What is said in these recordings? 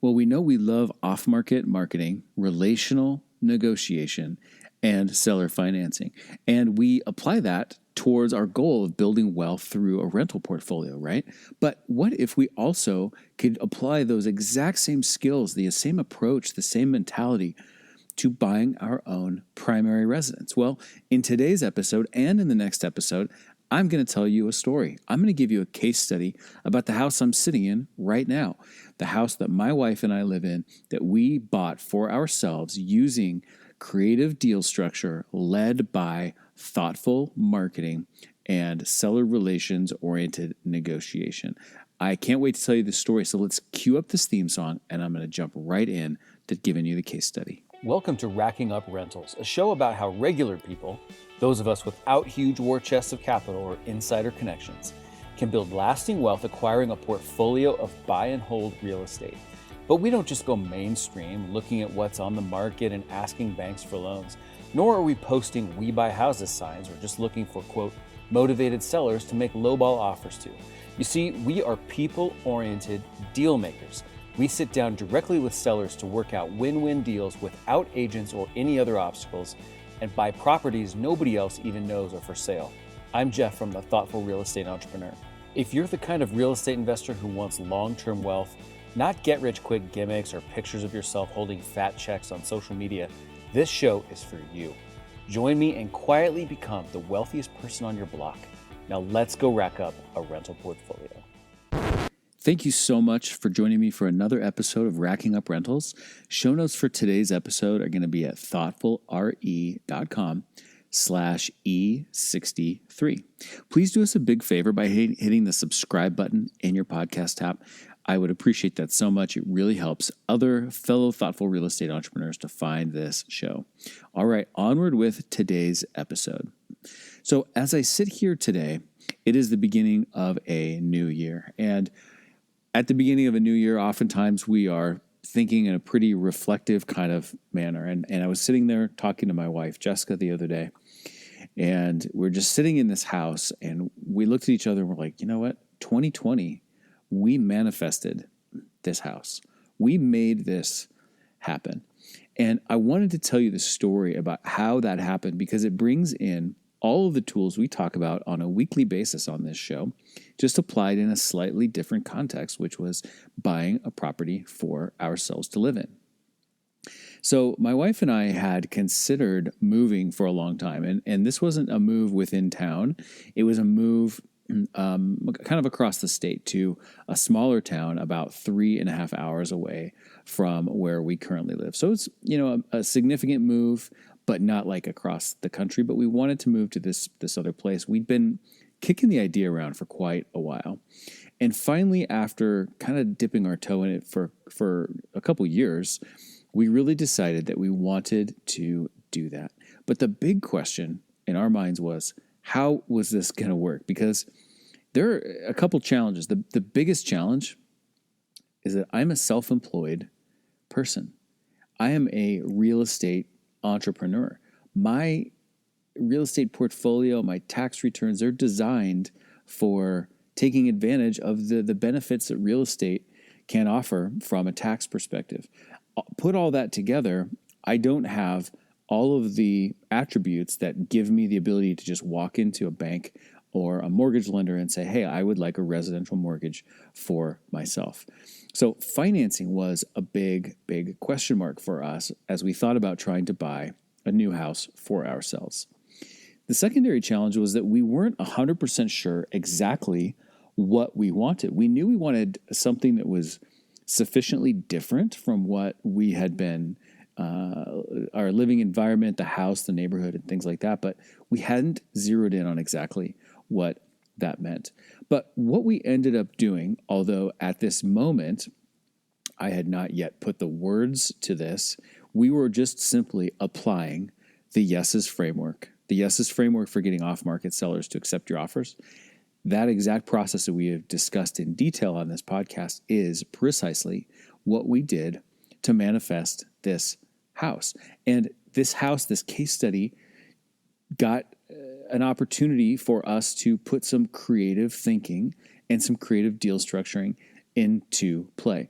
Well, we know we love off-market marketing, relational negotiation, and seller financing. And we apply that towards our goal of building wealth through a rental portfolio, right? But what if we also could apply those exact same skills, the same approach, the same mentality to buying our own primary residence? Well, in today's episode and in the next episode, I'm going to tell you a story. I'm going to give you a case study about the house I'm sitting in right now, the house that my wife and I live in that we bought for ourselves using creative deal structure led by thoughtful marketing and seller relations oriented negotiation. I can't wait to tell you this story. So let's cue up this theme song and I'm going to jump right in to giving you the case study. Welcome to Racking Up Rentals, a show about how regular people, those of us without huge war chests of capital or insider connections, can build lasting wealth acquiring a portfolio of buy and hold real estate. But we don't just go mainstream looking at what's on the market and asking banks for loans, nor are we posting "We Buy Houses" signs or just looking for, quote, motivated sellers to make lowball offers to. You see, we are people-oriented deal makers. We sit down directly with sellers to work out win-win deals without agents or any other obstacles and buy properties nobody else even knows are for sale. I'm Jeff from the Thoughtful Real Estate Entrepreneur. If you're the kind of real estate investor who wants long-term wealth, not get-rich-quick gimmicks or pictures of yourself holding fat checks on social media, this show is for you. Join me and quietly become the wealthiest person on your block. Now let's go rack up a rental portfolio. Thank you so much for joining me for another episode of Racking Up Rentals. Show notes for today's episode are going to be at thoughtfulre.com/E63. Please do us a big favor by hitting the subscribe button in your podcast app. I would appreciate that so much. It really helps other fellow thoughtful real estate entrepreneurs to find this show. All right, onward with today's episode. So as I sit here today, it is the beginning of a new year. And at the beginning of a new year, oftentimes we are thinking in a pretty reflective kind of manner. And I was sitting there talking to my wife, Jessica, the other day, and we're just sitting in this house and we looked at each other and we're like, you know what? 2020, we manifested this house. We made this happen. And I wanted to tell you the story about how that happened because it brings in all of the tools we talk about on a weekly basis on this show, just applied in a slightly different context, which was buying a property for ourselves to live in. So my wife and I had considered moving for a long time, and this wasn't a move within town. It was a move kind of across the state to a smaller town about 3.5 hours away from where we currently live. So it's, a significant move, but not like across the country. But we wanted to move to this other place. We'd been kicking the idea around for quite a while. And finally, after kind of dipping our toe in it for a couple years, we really decided that we wanted to do that. But the big question in our minds was, how was this going to work? Because there are a couple challenges. The biggest challenge is that I'm a self-employed person. I am a real estate entrepreneur. My real estate portfolio, my tax returns, they're designed for taking advantage of the benefits that real estate can offer from a tax perspective. Put all that together, I don't have all of the attributes that give me the ability to just walk into a bank or a mortgage lender and say, hey, I would like a residential mortgage for myself. So financing was a big, big question mark for us as we thought about trying to buy a new house for ourselves. The secondary challenge was that we weren't 100% sure exactly what we wanted. We knew we wanted something that was sufficiently different from what we had been, our living environment, the house, the neighborhood, and things like that, but we hadn't zeroed in on exactly what that meant. But what we ended up doing, although at this moment I had not yet put the words to this, we were just simply applying the Y.E.S.S.E.S framework. The Y.E.S.S.E.S framework for getting off-market sellers to accept your offers. That exact process that we have discussed in detail on this podcast is precisely what we did to manifest this house. And this house, this case study, got an opportunity for us to put some creative thinking and some creative deal structuring into play.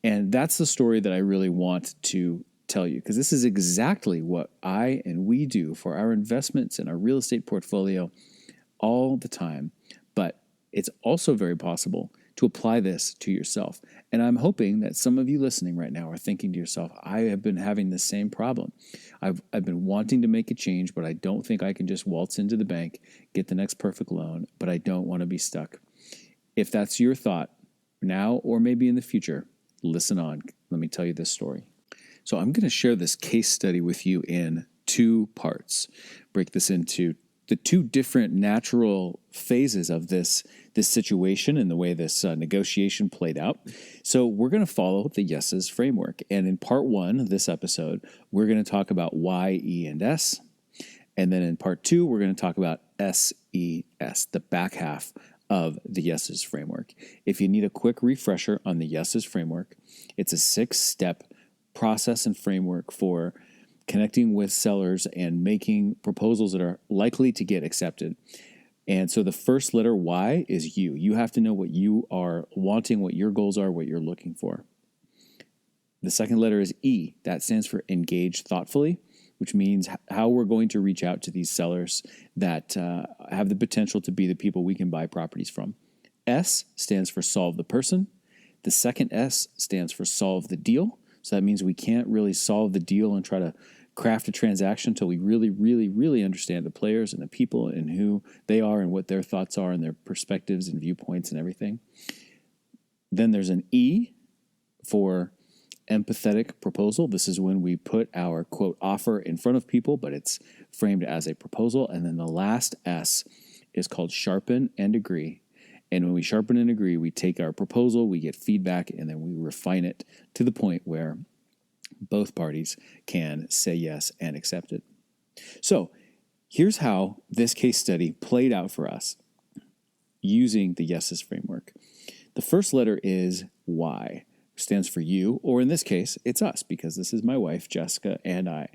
And that's the story that I really want to tell you, because this is exactly what I and we do for our investments in our real estate portfolio all the time. But it's also very possible to apply this to yourself. And I'm hoping that some of you listening right now are thinking to yourself, I have been having the same problem. I've been wanting to make a change, but I don't think I can just waltz into the bank, get the next perfect loan, but I don't want to be stuck. If that's your thought now or maybe in the future, listen on. Let me tell you this story. So I'm going to share this case study with you in two parts. Break this into the two different natural phases of this situation and the way this negotiation played out. So we're going to follow the Y.E.S.S.E.S framework. And in part one of this episode, we're going to talk about Y-E.S.S.E.S. And then in part two, we're going to talk about S-E.S., the back half of the Y.E.S.S.E.S framework. If you need a quick refresher on the Y.E.S.S.E.S framework, it's a 6-step process and framework for connecting with sellers and making proposals that are likely to get accepted. And so the first letter Y is you. You have to know what you are wanting, what your goals are, what you're looking for. The second letter is E. That stands for engage thoughtfully, which means how we're going to reach out to these sellers that have the potential to be the people we can buy properties from. S stands for solve the person. The second S stands for solve the deal. So that means we can't really solve the deal and try to craft a transaction until we really, really, really understand the players and the people and who they are and what their thoughts are and their perspectives and viewpoints and everything. Then there's an E for empathetic proposal. This is when we put our, quote, offer in front of people, but it's framed as a proposal. And then the last S is called sharpen and agree. And when we sharpen and agree, we take our proposal, we get feedback, and then we refine it to the point where both parties can say yes and accept it. So here's how this case study played out for us using the Y.E.S.S.E.S framework. The first letter is Y, stands for you, or in this case, it's us, because this is my wife, Jessica, and I.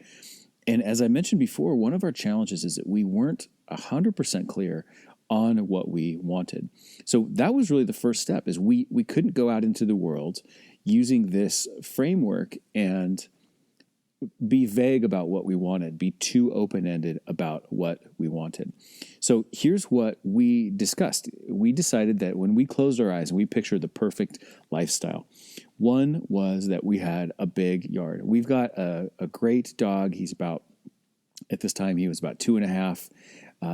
And as I mentioned before, one of our challenges is that we weren't 100% clear on what we wanted. So that was really the first step, is we couldn't go out into the world using this framework and be vague about what we wanted, be too open-ended about what we wanted. So here's what we discussed. We decided that when we closed our eyes and we pictured the perfect lifestyle, one was that we had a big yard. We've got a great dog. At this time, he was about 2.5,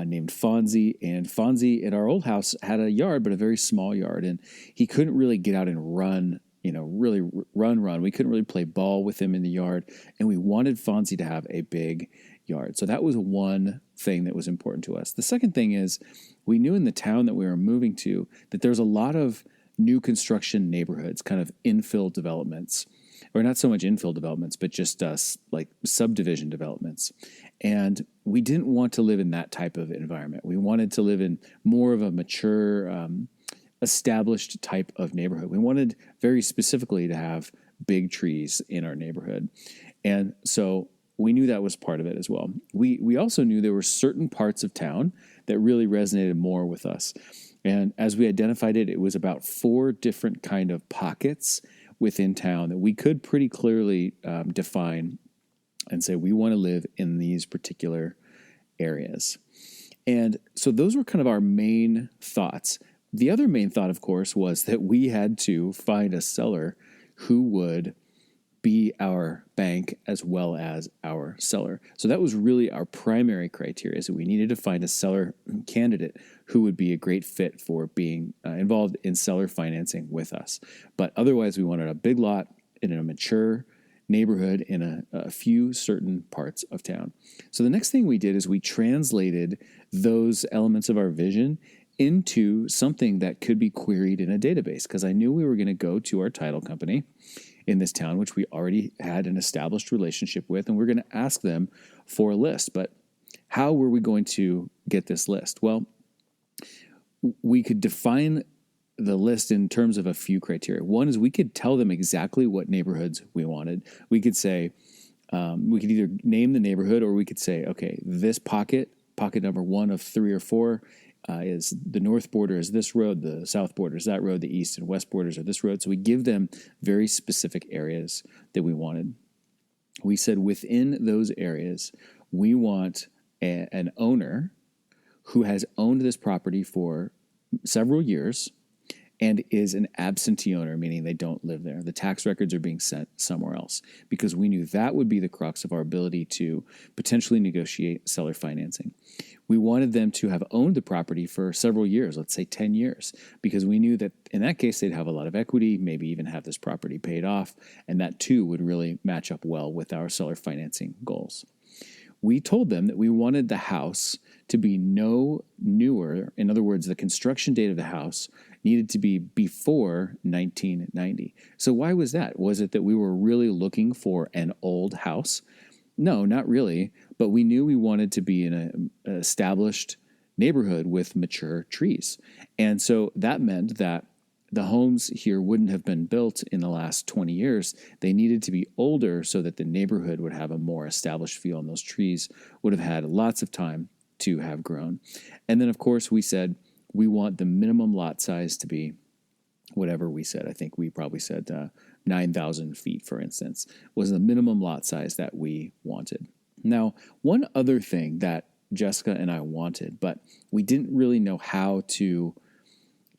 named Fonzie. And Fonzie at our old house had a yard, but a very small yard. And he couldn't really get out and run, really run. We couldn't really play ball with him in the yard. And we wanted Fonzie to have a big yard. So that was one thing that was important to us. The second thing is we knew in the town that we were moving to that there's a lot of new construction neighborhoods, kind of infill developments, or not so much infill developments, but just like subdivision developments. And we didn't want to live in that type of environment. We wanted to live in more of a mature, established type of neighborhood. We wanted very specifically to have big trees in our neighborhood. And so we knew that was part of it as well. We also knew there were certain parts of town that really resonated more with us. And as we identified it, it was about 4 different kind of pockets within town that we could pretty clearly define and say, we want to live in these particular areas. And so those were kind of our main thoughts. The other main thought, of course, was that we had to find a seller who would be our bank as well as our seller. So that was really our primary criteria. So we needed to find a seller candidate who would be a great fit for being involved in seller financing with us. But otherwise, we wanted a big lot in a mature neighborhood in a few certain parts of town. So the next thing we did is we translated those elements of our vision into something that could be queried in a database, because I knew we were going to go to our title company in this town, which we already had an established relationship with, and we're going to ask them for a list. But how were we going to get this list? Well, we could define the list in terms of a few criteria. One is we could tell them exactly what neighborhoods we wanted. We could say, we could either name the neighborhood, or we could say, okay, this pocket number 1 of 3 or 4, is the north border is this road, the south border is that road, the east and west borders are this road. So we give them very specific areas that we wanted. We said within those areas, we want an owner who has owned this property for several years and is an absentee owner, meaning they don't live there. The tax records are being sent somewhere else, because we knew that would be the crux of our ability to potentially negotiate seller financing. We wanted them to have owned the property for several years, let's say 10 years, because we knew that in that case they'd have a lot of equity, maybe even have this property paid off, and that too would really match up well with our seller financing goals. We told them that we wanted the house to be no newer. In other words, the construction date of the house needed to be before 1990. So why was that? Was it that we were really looking for an old house? No, not really. But we knew we wanted to be in an established neighborhood with mature trees. And so that meant that the homes here wouldn't have been built in the last 20 years. They needed to be older so that the neighborhood would have a more established feel, and those trees would have had lots of time to have grown. And then, of course, we said we want the minimum lot size to be whatever we said. I think we probably said 9,000 feet, for instance, was the minimum lot size that we wanted. Now, one other thing that Jessica and I wanted, but we didn't really know how to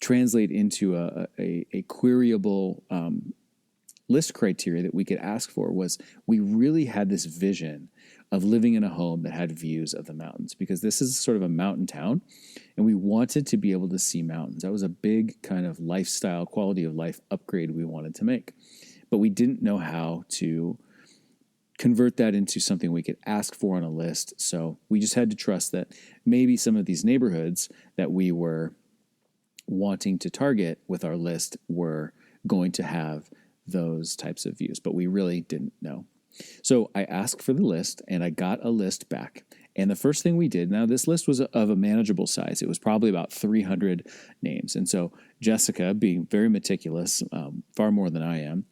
translate into a queryable list criteria that we could ask for, was we really had this vision of living in a home that had views of the mountains, because this is sort of a mountain town and we wanted to be able to see mountains. That was a big kind of lifestyle, quality of life upgrade we wanted to make. But we didn't know how to convert that into something we could ask for on a list. So we just had to trust that maybe some of these neighborhoods that we were wanting to target with our list were going to have those types of views, but we really didn't know. So I asked for the list and I got a list back. And the first thing we did, now this list was of a manageable size. It was probably about 300 names. And so Jessica, being very meticulous, far more than I am,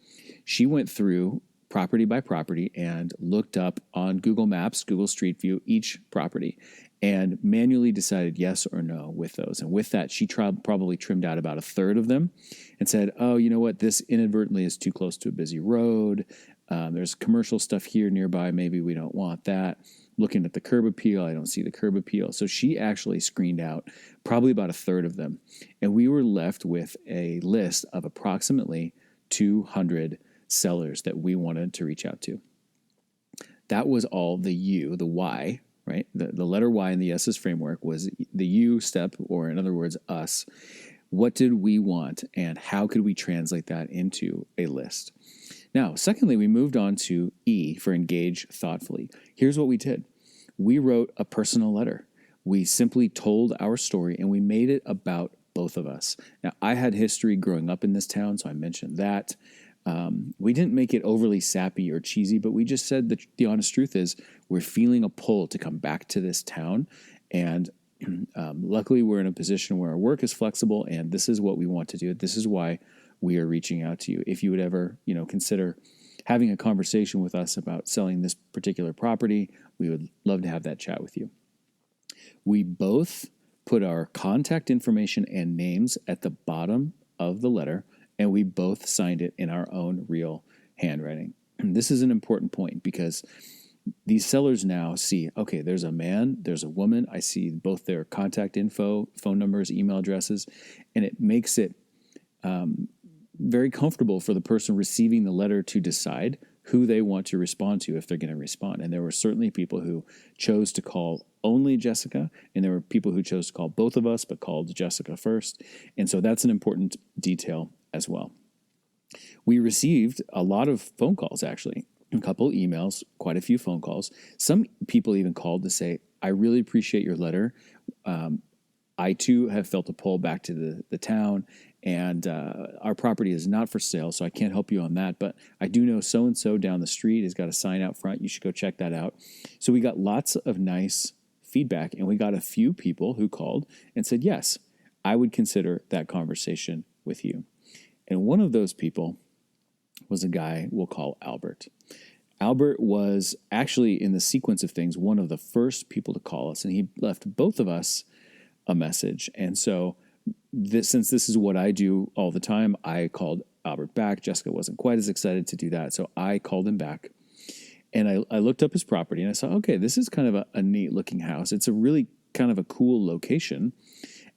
she went through property by property and looked up on Google Maps, Google Street View, each property, and manually decided yes or no with those. And with that, she probably trimmed out about a third of them and said, oh, you know what, this inadvertently is too close to a busy road. There's commercial stuff here nearby. Maybe we don't want that. Looking at the curb appeal, I don't see the curb appeal. So she actually screened out probably about a third of them. And we were left with a list of approximately 200 sellers that we wanted to reach out to. That was all the U, the Y, right? The letter Y in the Y.E.S.S.E.S framework was the U step, or in other words, us. What did we want, and how could we translate that into a list? Now, secondly, we moved on to E for engage thoughtfully. Here's what we did. We wrote a personal letter. We simply told our story, and we made it about both of us. Now, I had history growing up in this town, so I mentioned that. We didn't make it overly sappy or cheesy, but we just said that the honest truth is we're feeling a pull to come back to this town. And luckily, we're in a position where our work is flexible, and this is what we want to do. This is why we are reaching out to you. If you would ever, consider having a conversation with us about selling this particular property, we would love to have that chat with you. We both put our contact information and names at the bottom of the letter, and we both signed it in our own real handwriting. And this is an important point because these sellers now see, okay, there's a man, there's a woman. I see both their contact info, phone numbers, email addresses, and it makes it very comfortable for the person receiving the letter to decide who they want to respond to if they're going to respond. And there were certainly people who chose to call only Jessica, and there were people who chose to call both of us but called Jessica first. And so that's an important detail as well. We received a lot of phone calls, actually, a couple emails, quite a few phone calls. Some people even called to say, I really appreciate your letter. I too have felt a pull back to the town, and our property is not for sale, so I can't help you on that. But I do know so-and-so down the street has got a sign out front. You should go check that out. So we got lots of nice feedback, and we got a few people who called and said, yes, I would consider that conversation with you. And one of those people was a guy we'll call Albert. Albert was actually, in the sequence of things, one of the first people to call us, and he left both of us a message. And so since this is what I do all the time, I called Albert back. Jessica wasn't quite as excited to do that. So I called him back and I looked up his property and I saw, okay, this is kind of a neat looking house. It's a really kind of a cool location.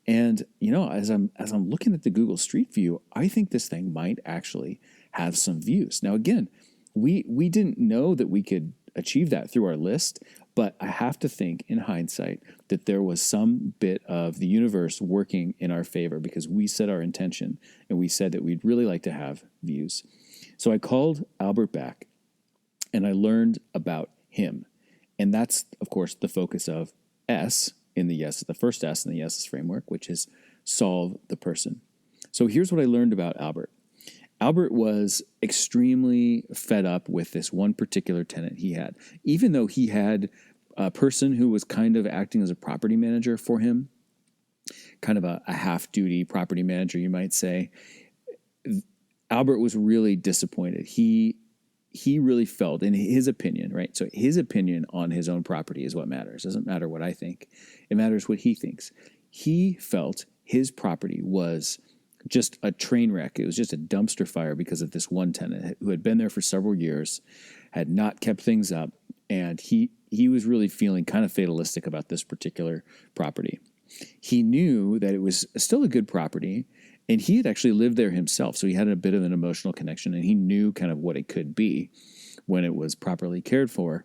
And, as I'm looking at the Google Street View, I think this thing might actually have some views. Now, again, we didn't know that we could achieve that through our list, but I have to think in hindsight that there was some bit of the universe working in our favor because we set our intention and we said that we'd really like to have views. So I called Albert back and I learned about him. And that's, of course, the focus of S in the Y.E.S.S.E.S, the first S in the Y.E.S.S.E.S framework, which is solve the person. So here's what I learned about Albert. Albert was extremely fed up with this one particular tenant he had. Even though he had a person who was kind of acting as a property manager for him, kind of a half-duty property manager, you might say, Albert was really disappointed. He really felt, in his opinion, right? So his opinion on his own property is what matters. It doesn't matter what I think. It matters what he thinks. He felt his property was just a train wreck. It was just a dumpster fire because of this one tenant who had been there for several years, had not kept things up, and he was really feeling kind of fatalistic about this particular property. He knew that it was still a good property, and he had actually lived there himself, so he had a bit of an emotional connection, and he knew kind of what it could be when it was properly cared for.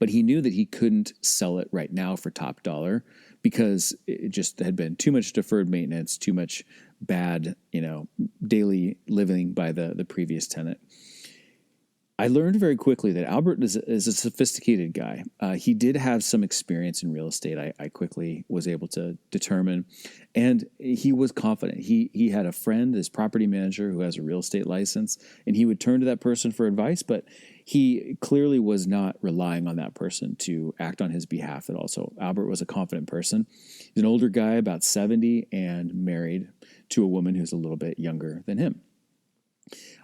But he knew that he couldn't sell it right now for top dollar because it just had been too much deferred maintenance, too much bad, daily living by the previous tenant. I learned very quickly that Albert is a sophisticated guy. He did have some experience in real estate, I quickly was able to determine. And he was confident. He had a friend, his property manager, who has a real estate license, and he would turn to that person for advice, but he clearly was not relying on that person to act on his behalf at all. So Albert was a confident person. He's an older guy, about 70, and married to a woman who's a little bit younger than him.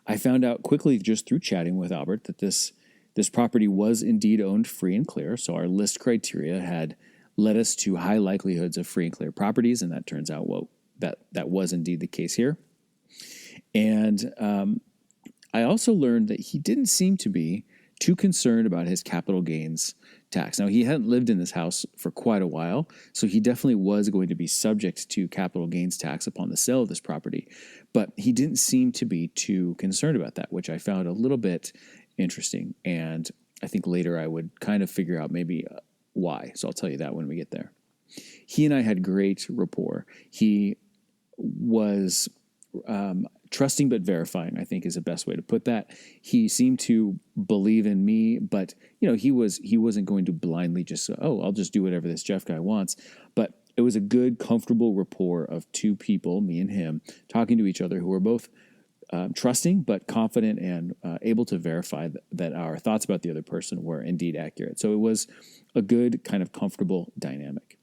I found out quickly just through chatting with Albert that this property was indeed owned free and clear. So our list criteria had led us to high likelihoods of free and clear properties, and that turns out that was indeed the case here. And I also learned that he didn't seem to be too concerned about his capital gains tax. Now, he hadn't lived in this house for quite a while, so he definitely was going to be subject to capital gains tax upon the sale of this property, but he didn't seem to be too concerned about that, which I found a little bit interesting, and I think later I would kind of figure out maybe why, so I'll tell you that when we get there. He and I had great rapport. He was trusting but verifying, I think, is the best way to put that. He seemed to believe in me, but he wasn't going to blindly just say, oh, I'll just do whatever this Jeff guy wants. But it was a good, comfortable rapport of two people, me and him, talking to each other who were both trusting but confident and able to verify that our thoughts about the other person were indeed accurate. So it was a good, kind of comfortable dynamic.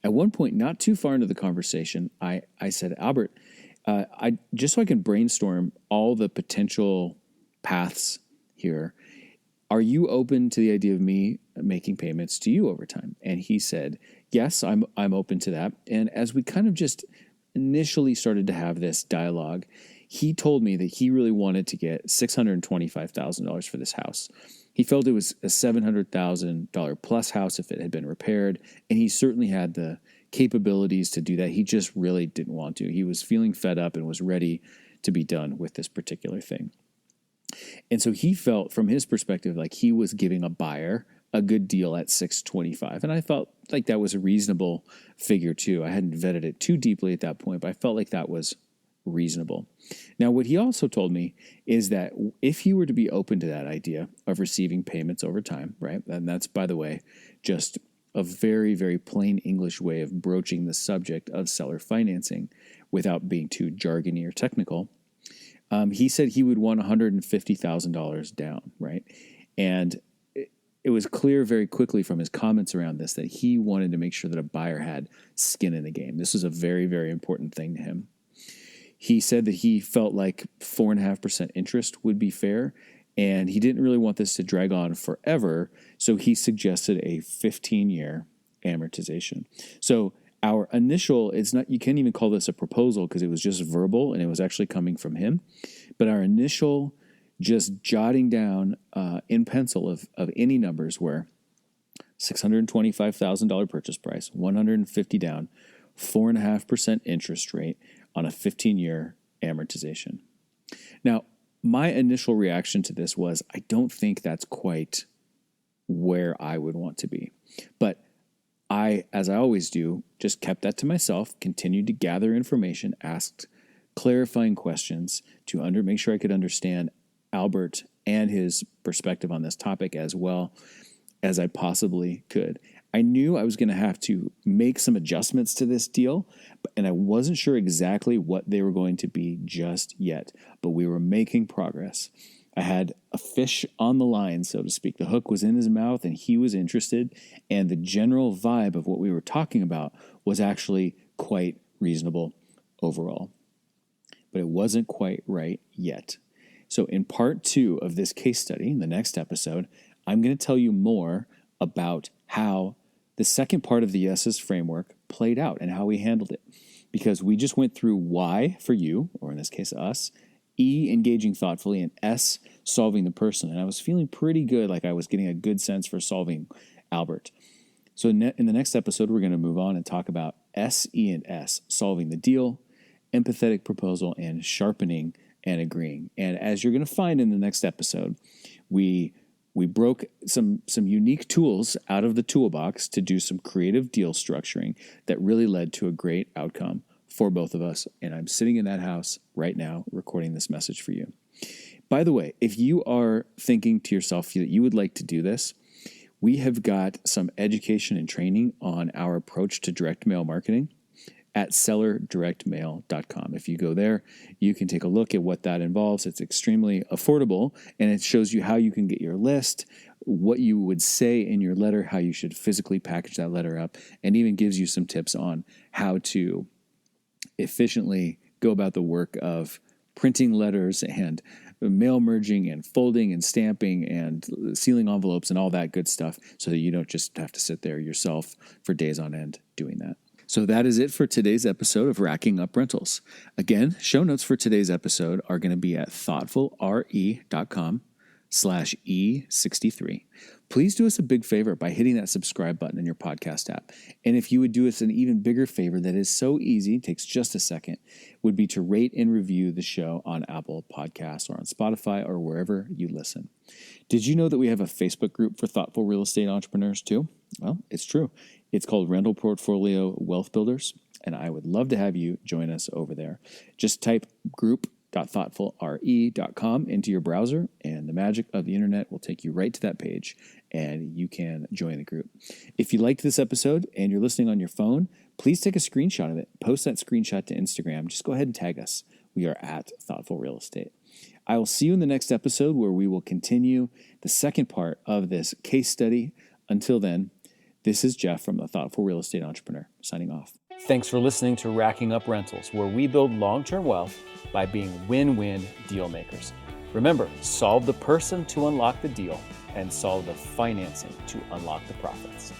At one point, not too far into the conversation, I said, Albert, I just so I can brainstorm all the potential paths here, are you open to the idea of me making payments to you over time? And he said, yes, I'm open to that. And as we kind of just initially started to have this dialogue, he told me that he really wanted to get $625,000 for this house. He felt it was a $700,000 plus house if it had been repaired, and he certainly had the capabilities to do that. He just really didn't want to. He was feeling fed up and was ready to be done with this particular thing. And so he felt, from his perspective, like he was giving a buyer a good deal at $625,000. And I felt like that was a reasonable figure too. I hadn't vetted it too deeply at that point, but I felt like that was reasonable. Now, what he also told me is that if he were to be open to that idea of receiving payments over time, right? And that's, by the way, just a very, very plain English way of broaching the subject of seller financing without being too jargony or technical. He said he would want $150,000 down, right? And it was clear very quickly from his comments around this that he wanted to make sure that a buyer had skin in the game. This was a very, very important thing to him. He said that he felt like 4.5% interest would be fair, and he didn't really want this to drag on forever, so he suggested a 15-year amortization. So our initial, it's not, you can't even call this a proposal because it was just verbal and it was actually coming from him. But our initial just jotting down in pencil of any numbers were $625,000 purchase price, $150 down, 4.5% interest rate on a 15-year amortization. Now, my initial reaction to this was, I don't think that's quite where I would want to be. But I, as I always do, just kept that to myself, continued to gather information, asked clarifying questions to make sure I could understand Albert and his perspective on this topic as well as I possibly could. I knew I was going to have to make some adjustments to this deal, and I wasn't sure exactly what they were going to be just yet, but we were making progress. I had a fish on the line, so to speak. The hook was in his mouth and he was interested, and the general vibe of what we were talking about was actually quite reasonable overall. But it wasn't quite right yet. So in part 2 of this case study, in the next episode, I'm going to tell you more about how the second part of the Y.E.S.S.E.S framework played out and how we handled it. Because we just went through Y for you, or in this case us, E, engaging thoughtfully, and S, solving the person. And I was feeling pretty good, like I was getting a good sense for solving Albert. So in the next episode, we're going to move on and talk about S, E, and S, solving the deal, empathetic proposal, and sharpening and agreeing. And as you're going to find in the next episode, we broke some unique tools out of the toolbox to do some creative deal structuring that really led to a great outcome for both of us. And I'm sitting in that house right now recording this message for you. By the way, if you are thinking to yourself that you would like to do this, we have got some education and training on our approach to direct mail marketing at sellerdirectmail.com. If you go there, you can take a look at what that involves. It's extremely affordable, and it shows you how you can get your list, what you would say in your letter, how you should physically package that letter up, and even gives you some tips on how to efficiently go about the work of printing letters and mail merging and folding and stamping and sealing envelopes and all that good stuff, so that you don't just have to sit there yourself for days on end doing that. So that is it for today's episode of Racking Up Rentals. Again, show notes for today's episode are going to be at thoughtfulre.com/E63. Please do us a big favor by hitting that subscribe button in your podcast app. And if you would do us an even bigger favor that is so easy, takes just a second, would be to rate and review the show on Apple Podcasts or on Spotify or wherever you listen. Did you know that we have a Facebook group for thoughtful real estate entrepreneurs too? Well, it's true. It's called Rental Portfolio Wealth Builders, and I would love to have you join us over there. Just type group.thoughtfulre.com into your browser, and the magic of the internet will take you right to that page, and you can join the group. If you liked this episode and you're listening on your phone, please take a screenshot of it. Post that screenshot to Instagram. Just go ahead and tag us. We are at Thoughtful Real Estate. I will see you in the next episode where we will continue the second part of this case study. Until then, this is Jeff from the Thoughtful Real Estate Entrepreneur, signing off. Thanks for listening to Racking Up Rentals, where we build long-term wealth by being win-win deal makers. Remember, solve the person to unlock the deal and solve the financing to unlock the profits.